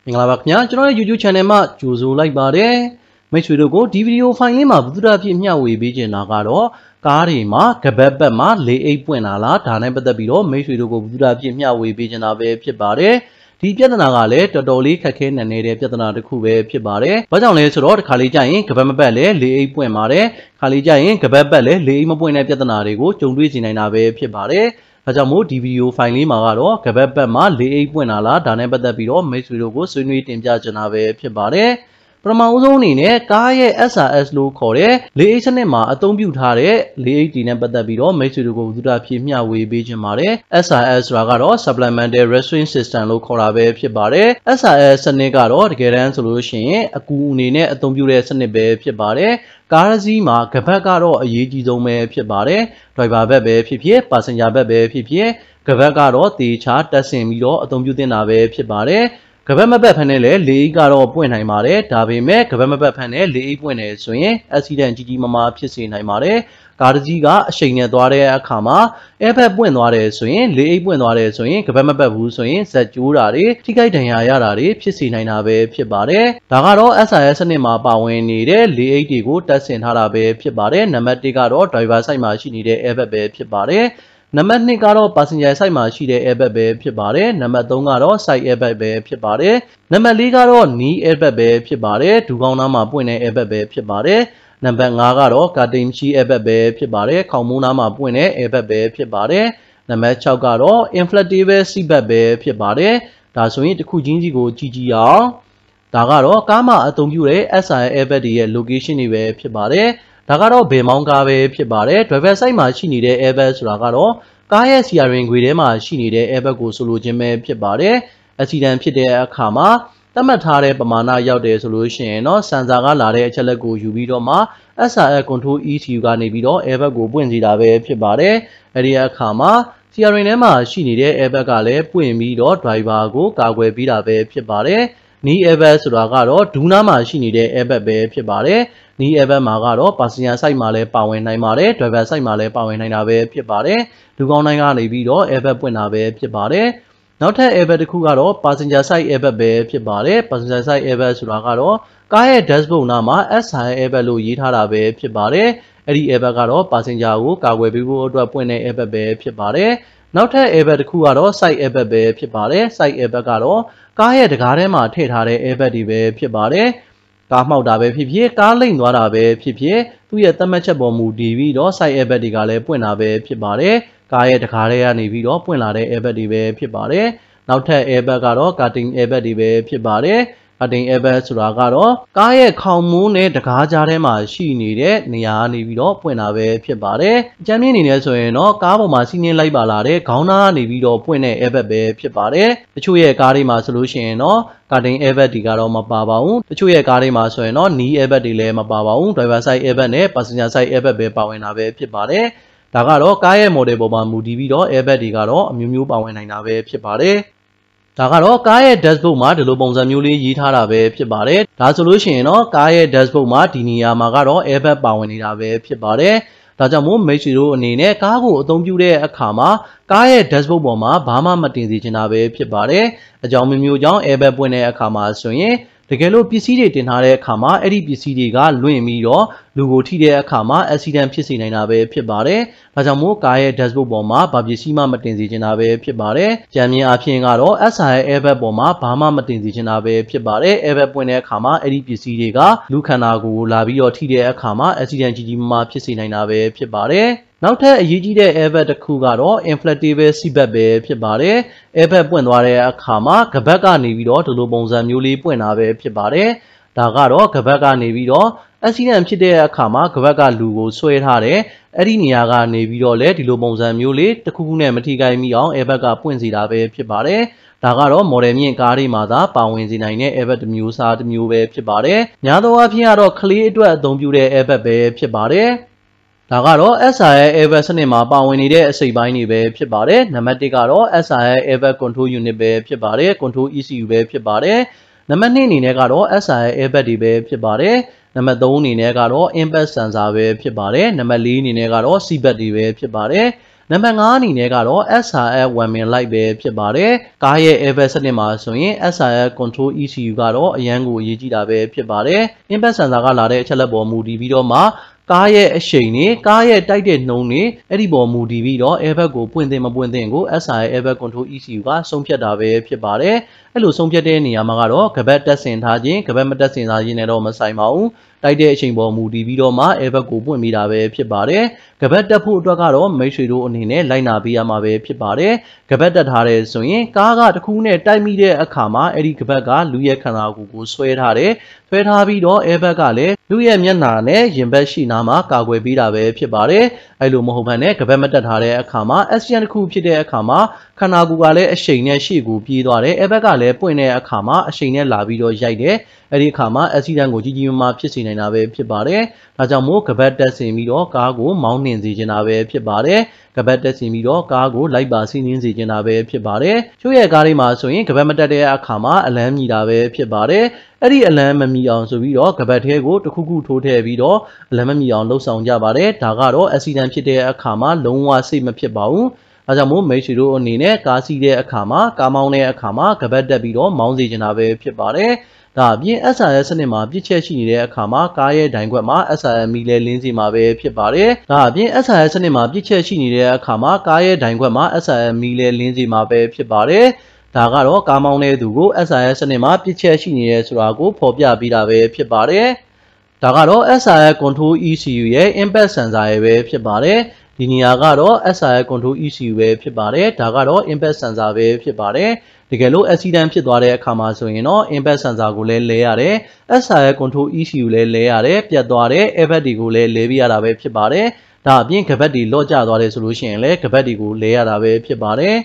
င်္ဂလာပါခင်ဗျာကျွန်တော်ရဲ့ YouTube channel မှာကြိုဆိုလိုက်ပါတယ်မိတ်ဆွေတို့ကိုဒီဗီဒီယိုဖိုင်လေးမှာဘုဒ္ဓပြည့်မျှဝေပေးခြင်းတာကတော့ကားတွေမှာကပတ်ပတ်မှာလေအိတ်ပွင့်လာလားဒါနဲ့ပတ်သက်ပြီးတော့မိတ်ဆွေတို့ကိုဘုဒ္ဓပြည့်မျှဝေပေးခြင်းတာပဲဖြစ်ပါတယ်ဒီပြဿနာကလည်းတော်တော်လေးခက်ခဲနက်နေတဲ့ပြဿနာတစ်ခုပဲဖြစ်ပါတယ်။ဘာကြောင့်လဲဆိုတော့တစ်ခါလေးကြာရင်ကပတ်မပတ်လည်းလေအိတ်ပွင့်ပါတယ်။ခါလေးကြာရင်ကပတ်ပတ်လည်းလေအိတ်မပွင့်တဲ့ပြဿနာတွေကိုကြုံတွေ့နေနိုင်တာပဲဖြစ်ပါတယ်။ဒါကြောင့်မို့ဒီဗီဒီယိုဖိုင်လေးမှာကတော့ကပတ်ပတ်မှာလေအိတ်ပွင့်လာလားဒါနဲ့ပတ်သက်ပြီးတော့မိတ်ဆွေတို့ကိုဆွေးနွေးတင်ပြချင်တာပဲဖြစ်ပါတယ်။ပထမဦးဆုံးအနေနဲ့ကားရဲ့ SRS လို့ခေါ်တဲ့လေအိတ်စနစ်မှာအသုံးပြုထားတဲ့လေအိတ်တီနဲ့ပတ်သက်ပြီးတော့မိတ်ဆွေတို့ကိုဘုဒ္ဓဖြည့်မျှဝေပေးခြင်းပါတယ် SRS ဆိုတာကတော့ Supplemental Restraint System လို့ခေါ်တာပဲဖြစ်ပါတယ် SRS စနစ်ကတော့တကယ်တမ်းဆိုလို့ရှိရင်အကူအနေနဲ့အသုံးပြုတဲ့စနစ်ပဲဖြစ်ပါတယ်ကားတစ်စီးမှာကပတ်ကတော့အရေးကြီးဆုံးပဲဖြစ်ပါတယ် driver ဘက်ပဲဖြစ်ဖြစ် passenger ဘက်ပဲဖြစ်ဖြစ်ကပတ်ကတော့တေချာတက်ဆင်ပြီးတော့အသုံးပြုသင့်တာပဲဖြစ်ပါတယ်ကပတ်မပတ်ဖန်နဲ့လည်းလေအိတ်ကတော့ပွင့်နိုင်ပါတယ်ဒါပေမဲ့ကပတ်မပတ်ဖန်နဲ့လေအိတ်ပွင့်တယ်ဆိုရင် accident ကြီးကြီးမားမားဖြစ်စေနိုင်ပါတယ်ကားတစ်စီးကအရှိန်နဲ့သွားတဲ့အခါမှာ airbag ပွင့်သွားတယ်ဆိုရင်လေအိတ်ပွင့်သွားတယ်ဆိုရင်ကပတ်မပတ်ဘူးဆိုရင်ဇက်ကျိုးတာတွေထိခိုက်ဒဏ်ရာရတာတွေဖြစ်စေနိုင်တာပဲဖြစ်ပါတယ်ဒါကတော့ SRS စနစ်မှာပါဝင်နေတဲ့လေအိတ်တွေကိုတက်ဆင်ထားတာပဲဖြစ်ပါတယ်နံပါတ်1ကတော့ driver side မှာရှိနေတဲ့ airbag ပဲဖြစ်ပါတယ်နံပါတ်2ကတော့ passenger side မှာရှိတဲ့ airbag ပဲဖြစ်ပါတယ်နံပါတ်3ကတော့ side airbag ပဲဖြစ်ပါတယ်နံပါတ်4ကတော့ knee airbag ပဲဖြစ်ပါတယ်ဒူးကောင်းနားမှာပွင့်တဲ့ airbag ပဲဖြစ်ပါတယ်နံပါတ်5ကတော့ curtain ရှိ airbag ပဲဖြစ်ပါတယ်ခေါင်းမိုးနားမှာပွင့်တဲ့ airbag ပဲဖြစ်ပါတယ်နံပါတ်6ကတော့ inflatable seat belt ပဲဖြစ်ပါတယ်ဒါဆိုရင်တစ်ခုချင်းစီကိုကြည့်ကြည့်အောင်ဒါကတော့ကားမှာအသုံးပြုတဲ့ SRS airbag တွေရဲ့ location တွေပဲဖြစ်ပါတယ်ဒါကတော့ဘယ်မောင်းကားပဲဖြစ်ပါတယ် driver side မှာရှိနေတဲ့ airbag ဆိုတာကတော့ကားရဲ့ steering wheel ထဲမှာရှိနေတဲ့ airbag ကိုဆိုလိုခြင်းပဲဖြစ်ပါတယ် accident ဖြစ်တဲ့အခါမှာသတ်မှတ်ထားတဲ့ပမာဏရောက်တယ်ဆိုလို့ရှိရင်တော့စင်ဆာကလာတဲ့အချက်လက်ကိုယူပြီးတော့မှ SRS control ECU ကနေပြီးတော့ airbag ကိုပွင့်စီတာပဲဖြစ်ပါတယ်အဲဒီအခါမှာ steering ထဲမှာရှိနေတဲ့ airbag ကလည်းပွင့်ပြီးတော့ driver ကိုကာကွယ်ပေးတာပဲဖြစ်ပါတယ်knee airbag ဆိုတာကတော့ဒူးနားမှာရှိနေတဲ့ airbag ပဲဖြစ်ပါတယ်knee airbag မှာကတော့ passenger side မှာလည်းပါဝင်နိုင်ပါတယ် driver side မှာလည်းပါဝင်နိုင်တာပဲဖြစ်ပါတယ်ဒူးကောင်းတိုင်းကနေပြီးတော့ airbag ပွင့်တာပဲဖြစ်ပါတယ်နောက်ထပ် airbag တစ်ခုကတော့ passenger side airbag ပဲဖြစ်ပါတယ် passenger side airbag ဆိုတာကတော့ကားရဲ့ dashboard နားမှာ SRS airbag လို့ရေးထားတာပဲဖြစ်ပါတယ်အဲ့ဒီ airbag ကတော့ passenger ကိုကာကွယ်ပေးဖို့အတွက်ပွင့်တဲ့ airbag ပဲဖြစ်ပါတယ်နောက်ထပ် airbag တစ်ခုကတော့ side airbag ပဲဖြစ်ပါတယ် side airbag ကတော့ကားရဲ့တကားထဲမှာထည့်ထားတဲ့ airbag တွေပဲဖြစ်ပါတယ်ကားမှောက်တာပဲဖြစ်ဖြစ်ကားလိမ့်သွားတာပဲဖြစ်ဖြစ်သူ့ရဲ့သတ်မှတ်ချက်ပေါ်မူတည်ပြီးတော့ side airbag တွေကလည်းပွင့်တာပဲဖြစ်ပါတယ်ကားရဲ့တကားထဲကနေပြီးတော့ပွင့်လာတဲ့ airbag တွေပဲဖြစ်ပါတယ်နောက်ထပ် airbag ကတော့ curtain airbag တွေပဲဖြစ်ပါတယ်curtain airbag ဆိုတာကတော့ကားရဲ့ခေါင်းမိုးနဲ့တကားကြားထဲမှာရှိနေတဲ့နေရာကနေပြီးတော့ပွင့်တာပဲဖြစ်ပါတယ်အကြမ်းမြင့်အနေနဲ့ဆိုရင်တော့ကားပေါ်မှာစီးနှင်းလိုက်ပါလာတဲ့ခေါင်းသားကနေပြီးတော့ပွင့်တဲ့ airbag ပဲဖြစ်ပါတယ်တချို့ရဲ့ကားတွေမှာဆိုလို့ရှိရင်တော့ curtain airbag တွေကတော့မပါပါဘူးတချို့ရဲ့ကားတွေမှာဆိုရင်တော့ knee airbag တွေလည်းမပါပါဘူး driver side airbag နဲ့ passenger side airbag ပဲပါဝင်တာပဲဖြစ်ပါတယ်ဒါကတော့ကားရဲ့ model ပေါ်မှာမူတည်ပြီးတော့ airbag တွေကတော့အမျိုးမျိုးပါဝင်နိုင်တာပဲဖြစ်ပါတယ်ဒါကတော့ကားရဲ့ dashboard မှာဒီလိုပုံစံမျိုးလေးရေးထားတာပဲဖြစ်ပါတယ်ဒါဆိုလို့ရှိရင်တော့ကားရဲ့ dashboard မှာဒီနေရာမှာကတော့ airbag ပါဝင်နေတာပဲဖြစ်ပါတယ်ဒါကြောင့်မို့မိတ်ဆွေတို့အနေနဲ့ကားကိုအသုံးပြုတဲ့အခါမှာကားရဲ့ dashboard ပေါ်မှာဘာမှမတင်စေချင်တာပဲဖြစ်ပါတယ်အကြောင်းမျိုးကြောင့် airbag ပွင့်တဲ့အခါမှာဆိုရင်တကယ်လို့ပစ္စည်းတွေတင်ထားတဲ့အခါမှာအဲ့ဒီပစ္စည်းတွေကလွင့်ပြီးတော့လူကိုထိတဲ့အခါမှာ accident ဖြစ်စေနိုင်တာပဲဖြစ်ပါတယ်။ဒါကြောင့်မို့ကားရဲ့ dashboard ပေါ်မှာဘာပစ္စည်းမှမတင်စေချင်တာပဲဖြစ်ပါတယ်။ကြံမြင်အားဖြင့်ကတော့ SRS airbag ပေါ်မှာဘာမှမတင်စေချင်တာပဲဖြစ်ပါတယ်။ airbag ပွင့်တဲ့အခါမှာအဲ့ဒီပစ္စည်းတွေကလူခန္ဓာကိုယ်ကိုလာပြီးတော့ထိတဲ့အခါမှာ accident ကြီးကြီးမားမားဖြစ်စေနိုင်တာပဲဖြစ်ပါတယ်။နောက်ထပ်အရေးကြီးတဲ့ airbag တစ်ခုကတော့ inflatable seat belt ပဲဖြစ်ပါတယ် airbag ပွင့်သွားတဲ့အခါမှာကပတ်ကနေပြီးတော့ဒီလိုပုံစံမျိုးလေးပွင့်တာပဲဖြစ်ပါတယ်ဒါကတော့ကပတ်ကနေပြီးတော့ accident ဖြစ်တဲ့အခါမှာကပတ်ကလူကိုဆွဲထားတယ်အဲ့ဒီနေရာကနေပြီးတော့လည်းဒီလိုပုံစံမျိုးလေးတစ်ခုခုနဲ့မထိခိုက်မိအောင် airbag ကပွင့်စေတာပဲဖြစ်ပါတယ်ဒါကတော့ model မြင့်ကားတွေမှာသာပါဝင်စေနိုင်တဲ့ airbag တစ်မျိုးစားတစ်မျိုးပဲဖြစ်ပါတယ်များသောအားဖြင့်ကတော့ကလေးအတွက်အသုံးပြုတဲ့ airbag ပဲဖြစ်ပါတယ်ဒါကတော့ SRS airbag စနစ်မှာပါဝင်နေတဲ့အစိတ်ပိုင်းတွေပဲဖြစ်ပါတယ်နံပါတ်1ကတော့ SRS airbag control unit ပဲဖြစ်ပါတယ် control ECU ပဲဖြစ်ပါတယ်နံပါတ်2အနေနဲ့ကတော့ SRS airbag တွေပဲဖြစ်ပါတယ်နံပါတ်3အနေနဲ့ကတော့ impact sensor ပဲဖြစ်ပါတယ်နံပါတ်4အနေနဲ့ကတော့ seat belt တွေပဲဖြစ်ပါတယ် နံပါတ်5အနေနဲ့ကတော့ SRS 1 min light ပဲဖြစ်ပါတယ်ကားရဲ့ airbag စနစ်မှာဆိုရင် SRS control ECU ကတော့အရန်ကိုအရေးကြီးတာပဲဖြစ်ပါတယ် impact sensor ကလာတဲ့အချက်လက်ပေါ်မူတည်ပြီးတော့မှကားရဲ့အရှိန်နဲ့ကားရဲ့တိုက်တဲ့နှုံးနဲ့အဲ့ဒီပေါ်မူတည်ပြီးတော့ airbag ကိုပွင့်တင်မပွင့်တင်ကို SRS airbag control ECU ကဆုံးဖြတ်တာပဲဖြစ်ပါတယ်အဲ့လိုဆုံးဖြတ်တဲ့နေရာမှာကတော့ကပတ်တက်ဆင်ထားခြင်းကပတ်မတက်ဆင်ထားခြင်းနဲ့တော့မဆိုင်ပါဘူးတိုက်တဲ့အချိန်ပေါ်မူတည်ပြီးတော့မှ airbag ကိုပွင့်မိတာပဲဖြစ်ပါတယ်ကပတ်တက်ဖို့အတွက်ကတော့မိတ်ဆွေတို့အနေနဲ့လိုက်နာပေးရမှာပဲဖြစ်ပါတယ်ကပတ်တက်ထားတယ်ဆိုရင်ကားကတစ်ခုနဲ့တိုက်မိတဲ့အခါမှာအဲ့ဒီကပတ်ကလူရဲ့ခန္ဓာကိုယ်ကိုဆွဲထားတယ်ဆွဲထားပြီးတော့ airbag ကလည်းလူရဲ့မျက်နှာနဲ့ရင်ဘတ်ရှိနာမှာကာကွယ်ပေးတာပဲဖြစ်ပါတယ်အဲ့လိုမဟုတ်ဘဲနဲ့ကပတ်မတက်ထားတဲ့အခါမှာ accident တစ်ခုဖြစ်တဲ့အခါမှာခန္ဓာကိုယ်ကလည်းအရှိန်နဲ့ရှေ့ကိုပြေးသွားတယ် airbag ကလည်းပွင့်တဲ့အခါမှာအရှိန်နဲ့လာပြီးတော့ရိုက်တယ်အဲ့ဒီအခါမှာ accident ကိုကြီးကြီးမားမားဖြစ်စေနိုင်တာပဲဖြစ်ပါတယ်ဒါကြောင့်မို့ကပတ်တက်ဆင်ပြီးတော့ကားကိုမောင်းနှင်စေချင်တာပဲဖြစ်ပါတယ်ကပတ်တက်ဆင်ပြီးတော့ကားကိုလိုက်ပါစီးနှင်းစေချင်တာပဲဖြစ်ပါတယ်ချို့ရဲ့ကားတွေမှာဆိုရင်ကပတ်မတက်တဲ့အခါမှာအလန်းမြည်တာပဲဖြစ်ပါတယ်အဲ့ဒီအလန်းမမြည်အောင်ဆိုပြီးတော့ကပတ်ထဲကိုတစ်ခုခုထိုးထည့်ပြီးတော့အလန်းမမြည်အောင်လှုပ်ဆောင်ကြပါတယ်ဒါကတော့ accident ဖြစ်တဲ့အခါမှာလုံးဝစိတ်မဖြစ်ပါဘူးဒါကြောင့်မို့မိတ်ဆွေတို့အနေနဲ့ကားစီးတဲ့အခါမှာကားမောင်းတဲ့အခါမှာကပတ်တက်ပြီးတော့မောင်းစေချင်တာပဲဖြစ်ပါတယ်ဒါအပြင် SRS စနစ်မှာပြစ်ချက်ရှိနေတဲ့အခါမှာကားရဲ့ဒိုင်ခွက်မှာ SRS မီလဲလင်းစီမှာပဲဖြစ်ပါတယ်ဒါအပြင် SRS စနစ်မှာပြစ်ချက်ရှိနေတဲ့အခါမှာကားရဲ့ဒိုင်ခွက်မှာ SRS မီလဲလင်းစီမှာပဲဖြစ်ပါတယ်ဒါကတော့ကားမောင်းတဲ့သူကို SRS စနစ်မှာပြစ်ချက်ရှိနေတယ်ဆိုတာကိုဖော်ပြပေးတာပဲဖြစ်ပါတယ်ဒါကတော့ SRS control ECU ရဲ့ impact sensor ရဲ့ပဲဖြစ်ပါတယ်ဒီနေရာကတော့ SRS control ECU ပဲဖြစ်ပါတယ်ဒါကတော့ impact sensor ပဲဖြစ်ပါတယ်တကယ်လို့ accident ဖြစ်သွားတဲ့အခါမှာဆိုရင်တော့ impact sensor ကိုလည်းလဲရတယ် SRS control ECU လည်းလဲရတယ်ပြတ်သွားတဲ့ airbag တွေကိုလည်းလဲပြရတာပဲဖြစ်ပါတယ်ဒါအပြင်ကပတ်တွေလော့ကျသွားတယ်ဆိုလို့ရှိရင်လည်းကပတ်တွေကိုလဲရတာပဲဖြစ်ပါတယ်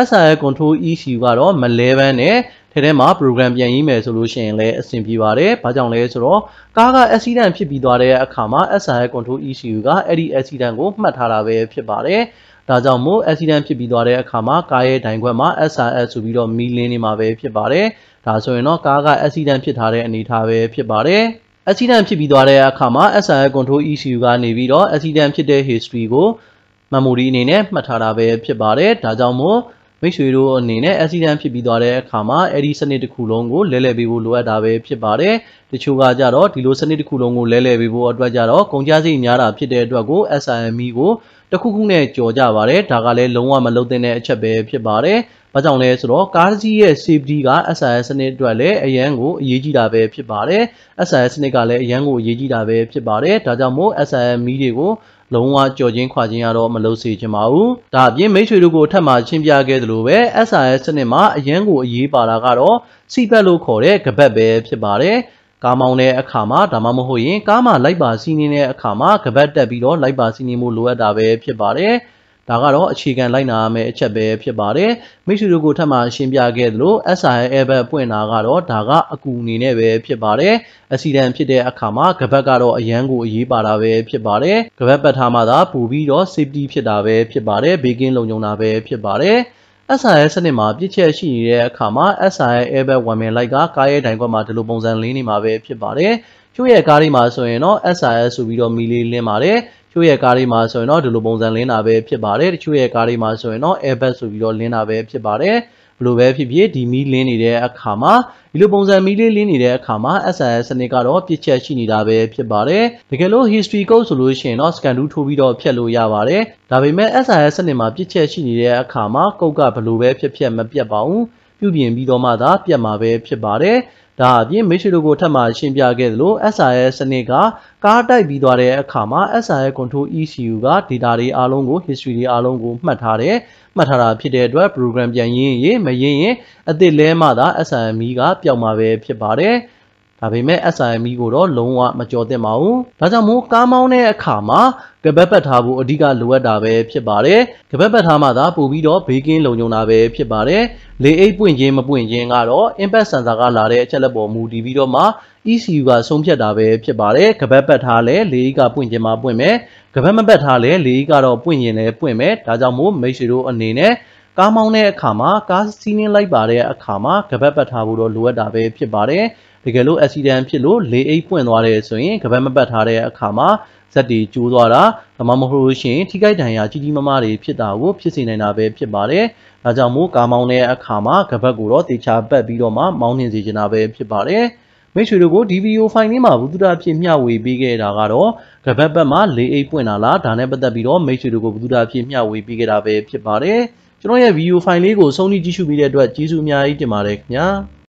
SRS control ECU ကတော့မလဲဘန်းနဲ့ထဲမှာ program ပြန်ရေးမယ်ဆိုလို့ရှိရင်လည်းအဆင်ပြေပါတယ်။ဘာကြောင့်လဲဆိုတော့ကားက accident ဖြစ်ပြီးသွားတဲ့အခါမှာ SRS control ECU ကအဲ့ဒီ accident ကိုမှတ်ထားတာပဲဖြစ်ပါတယ်။ဒါကြောင့်မို့ accident ဖြစ်ပြီးသွားတဲ့အခါမှာကားရဲ့ဒိုင်ခွက်မှာ SRS ဆိုပြီးတော့မီလင်းနေမှာပဲဖြစ်ပါတယ်။ဒါဆိုရင်တော့ကားက accident ဖြစ်ထားတဲ့အနေအထားပဲဖြစ်ပါတယ်။ accident ဖြစ်ပြီးသွားတဲ့အခါမှာ SRS control ECU ကနေပြီးတော့ accident ဖြစ်တဲ့ history ကို memory အနေနဲ့မှတ်ထားတာပဲဖြစ်ပါတယ်။ဒါကြောင့်မို့မိတ်ဆွေတို့အနေနဲ့ accident ဖြစ်ပြီးသွားတဲ့အခါမှာအဲ့ဒီစနစ်တစ်ခုလုံးကိုလဲလှယ်ပေးဖို့လိုအပ်တာပဲဖြစ်ပါတယ်။တချို့ကကြတော့ဒီလိုစနစ်တစ်ခုလုံးကိုလဲလှယ်ပေးဖို့အတွက်ကြတော့ကုန်ကျစရိတ်များတာဖြစ်တဲ့အတွက်ကို SIME ကိုတစ်ခုခုနဲ့ကြော်ကြပါတယ်။ဒါကလည်းလုံးဝမလုပ်တဲ့အချက်ပဲဖြစ်ပါတယ်။ဘာကြောင့်လဲဆိုတော့ကားတစ်စီးရဲ့ safety က SIS စနစ်အတွက်လည်းအရန်ကိုအရေးကြီးတာပဲဖြစ်ပါတယ်။ SIS စနစ်ကလည်းအရန်ကိုအရေးကြီးတာပဲဖြစ်ပါတယ်။ဒါကြောင့်မို့ SIME တွေကိုလုံးဝကြော်ချင်းခွာချင်းရတော့မလုပ်စေချင်ပါဘူး။ဒါအပြင်မိတ်ဆွေတို့ကိုထပ်မံရှင်းပြခဲ့သလိုပဲ SIS စနစ်မှာအရန်ကိုအရေးပါတာကတော့စီပတ်လို့ခေါ်တဲ့ကပတ်ပဲဖြစ်ပါတယ်။ကားမောင်းတဲ့အခါမှာဒါမှမဟုတ်ရင်ကားမှာလိုက်ပါစီးနေတဲ့အခါမှာကပတ်တက်ပြီးတော့လိုက်ပါစီးနေမှုလိုအပ်တာပဲဖြစ်ပါတယ်။ဒါကတော့အခြေခံလိုက်နာရမယ့်အချက်ပဲဖြစ်ပါတယ်။မိတ်ဆွေတို့ကိုထပ်မံရှင်းပြခဲ့သလို SIS airbag ပွင့်တာကတော့ဒါကအကူအနေနဲ့ပဲဖြစ်ပါတယ်။ accident ဖြစ်တဲ့အခါမှာကပတ်ကတော့အရန်ကိုအရေးပါတာပဲဖြစ်ပါတယ်။ကပတ်ပတ်ထားမှသာပို့ပြီးတော့ safety ဖြစ်တာပဲဖြစ်ပါတယ်။ဘေးကင်းလုံခြုံတာပဲဖြစ်ပါတယ်။ SIS စနစ်မှာပြစ်ချက်ရှိနေတဲ့အခါမှာ SIS airbag 1 min light ကကားရဲ့ဒိုင်ခွက်မှာဒီလိုပုံစံလင်းနေမှာပဲဖြစ်ပါတယ်။ချို့ရဲ့ကားတွေမှာဆိုရင်တော့ SIS ဆိုပြီးတော့မီလေးလင်းပါတယ်။ချို့ရဲ့ကားတွေမှာဆိုရင်တော့ဒီလိုပုံစံလင်းတာပဲဖြစ်ပါတယ်။တချို့ရဲ့ကားတွေမှာဆိုရင်တော့ airbag ဆိုပြီးတော့လင်းတာပဲဖြစ်ပါတယ်။ဘလို့ပဲဖြစ်ဖြစ်ဒီမီလင်းနေတဲ့အခါမှာဒီလိုပုံစံမီလေးလင်းနေတဲ့အခါမှာ SIS စနစ်ကတော့ပြစ်ချက်ရှိနေတာပဲဖြစ်ပါတယ်။တကယ်လို့ history code ဆိုလို့ရှိရင်တော့ scan ထိုးပြီးတော့ဖြတ်လို့ရပါတယ်။ဒါပေမဲ့ SIS စနစ်မှာပြစ်ချက်ရှိနေတဲ့အခါမှာကုတ်ကဘလို့ပဲဖြစ်ဖြစ်မပြတ်ပါဘူး။ပြုပြင်ပြီးတော့မှသာပြတ်မှာပဲဖြစ်ပါတယ်။ဒါအပြင်မိတ်ဆွေတို့ကိုထပ်မံရှင်းပြခဲ့သလို SIS စနစ်ကကားတိုက်ပြီးသွားတဲ့အခါမှာ SIS control ECU က data တွေအားလုံးကို history တွေအားလုံးကိုမှတ်ထားတယ်။မှတ်ထားတာဖြစ်တဲ့အတွက် program ပြန်ရင်းမရင်းရင်အသစ်လဲမှသာ SIME ကပျောက်မှာပဲဖြစ်ပါတယ်။ဒါပေမဲ့ SIME ကိုတော့လုံးဝမကြော်သင့်ပါဘူး။ဒါကြောင့်မို့ကားမောင်းတဲ့အခါမှာကပတ်ပတ်ထားဖို့အဓိကလိုအပ်တာပဲဖြစ်ပါတယ်။ကပတ်ပတ်ထားမှသာပို့ပြီးတော့ဘေးကင်းလုံခြုံတာပဲဖြစ်ပါတယ်။လေအိတ်ပွင့်ခြင်းမပွင့်ခြင်းကတော့ impact sensor ကလာတဲ့အချက်လက်ပေါ်မူတည်ပြီးတော့မှ ECU ကဆုံးဖြတ်တာပဲဖြစ်ပါတယ်။ကပတ်ပတ်ထားလဲလေအိတ်ကပွင့်ခြင်းမှာပွင့်မယ်။ကပတ်မပတ်ထားလဲလေအိတ်ကတော့ပွင့်ရင်လည်းပွင့်မယ်။ဒါကြောင့်မို့မိတ်ဆွေတို့အနေနဲ့ကားမောင်းတဲ့အခါမှာကားစီးနှင်းလိုက်ပါတဲ့အခါမှာကပတ်ပတ်ထားဖို့တော့လိုအပ်တာပဲဖြစ်ပါတယ်။တကယ်လို့ accident ဖြစ်လို့လေအိတ်ပွင့်သွားတယ်ဆိုရင်ကပတ်မပတ်ထားတဲ့အခါမှာ ဇက်တွေကျိုးသွားတာဒါမှမဟုတ်လို့ရှိရင်ထိခိုက်ဒဏ်ရာကြီးကြီးမားမားတွေဖြစ်တာကိုဖြစ်စေနိုင်တာပဲဖြစ်ပါတယ်။ဒါကြောင့်မို့ကားမောင်းတဲ့အခါမှာကပတ်ကိုတော့တေချာပတ်ပြီးတော့မှမောင်းနှင်စေချင်တာပဲဖြစ်ပါတယ်။မိတ်ဆွေတို့ကိုဒီဗီဒီယိုဖိုင်လေးမှာဘုဒ္ဓအဖြစ်မျှဝေပေးခဲ့တာကတော့ကပတ်ပတ်မှာ၄အိတ်ပွင့်တာလားဒါနဲ့ပတ်သက်ပြီးတော့မိတ်ဆွေတို့ကိုဘုဒ္ဓအဖြစ်မျှဝေပေးခဲ့တာပဲဖြစ်ပါတယ်။ကျွန်တော်ရဲ့ဗီဒီယိုဖိုင်လေးကိုဆုံးဖြတ်ကြည့်ရှုပြီးတဲ့အတွက်ကျေးဇူးအများကြီးတင်ပါတယ်ခင်ဗျာ။